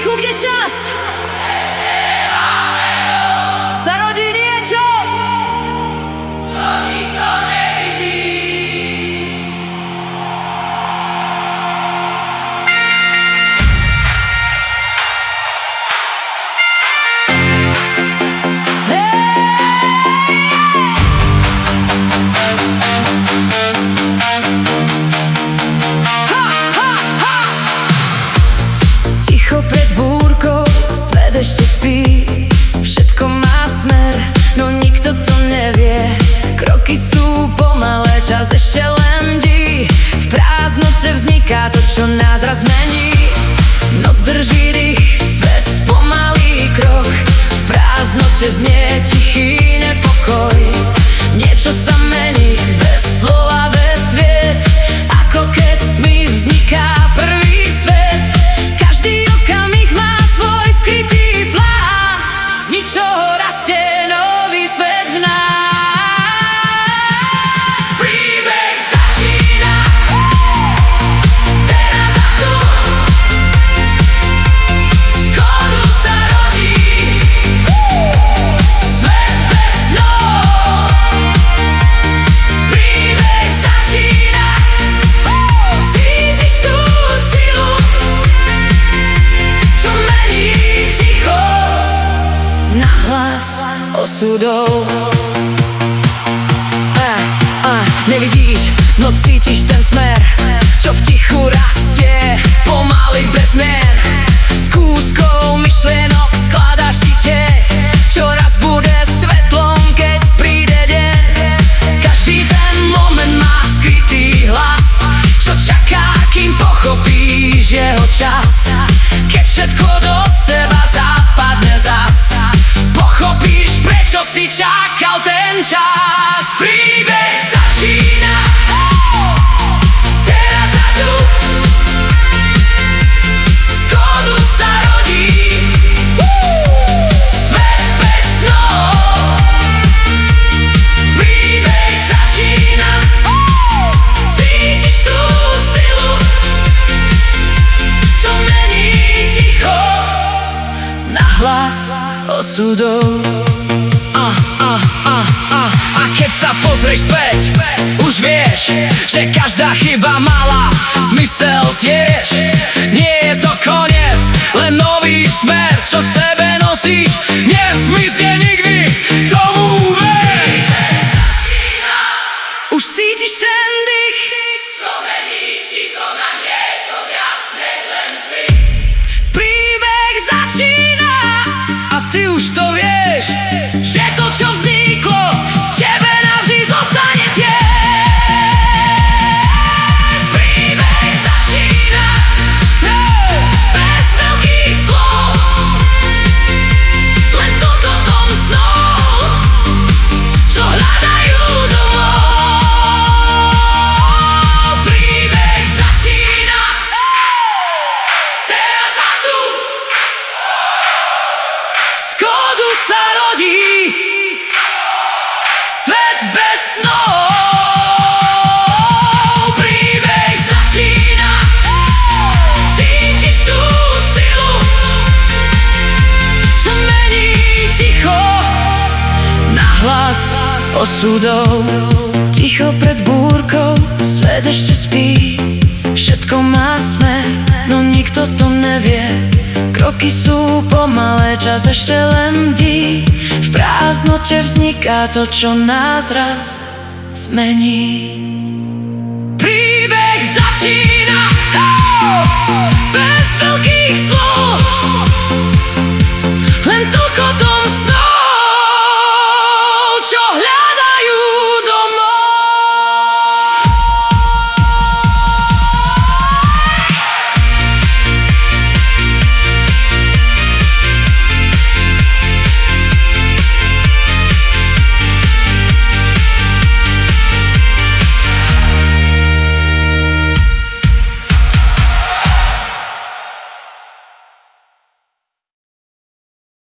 tichu, kde čas sa rodí niečo, čo nikto nevidí. Ticho pred búrkou, svet ešte spí. Všetko má smer, no nikto to nevie. Kroky sú pomalé, čas ešte len dí. V prázdnote vzniká to, čo nás raz zmení. Noc drží dých, svet spomalí krok. V prázdnote znie tichý nepokoj. Niečo sa mení, bez slova, bez vied. Ako keď z tmy vzniká prvý svet. Každý okamih má svoj skrytý plán. Z ničoho rastie nový svet v nás. Príbeh začína teraz a tu. Z kodu sa rodí svet bez snov. Príbeh začína, cítiš tú silu, čo mení ticho nahlas osudov. Nevidíš, no cítiš ten smer, čo v tichu rastie, pomaly bez zmien. Z kúskov myšlienok skladáš si tie, čo raz bude svetlom, keď príde deň. Každý ten moment má skrytý hlas, čo čaká, kým pochopíš jeho čas. Keď všetko do seba zapadne zas, pochopíš, prečo si čakal ten čas. Príbeh začína teraz a tu. Z kodu sa rodí svet bez snov. Príbeh začína, cítiš tú silu, čo mení ticho nahlas osudov. A keď sa pozrieš späť, už vieš, že každá chyba mala zmysel tiež. Nie je to koniec, len nový smer, čo sebe nosíš, nezmizne nikdy, tomu ver. Už cítiš ten dých, čo mení ticho na niečo viac než len zvyk. Príbeh začína a ty už to vieš, že to, čo vzniklo, v tebe navždy zostane tiež. Príbeh začína bez veľkých slov, len toľko tom snov, čo hľadajú domov. Príbeh začína teraz a tu. Z kodu sa rodí svet bez snov. Príbeh začína, cítiš tú silu, čo mení ticho nahlas osudov. Ticho pred búrkou, svet ešte spí. Všetko má smer, no nikto to nevie. Kroky sú pomalé, čas ešte len bdí. V prázdnote vzniká to, čo nás raz zmení. Príbeh začína bez veľkých slov, len toľko tom snov, čo hľadajú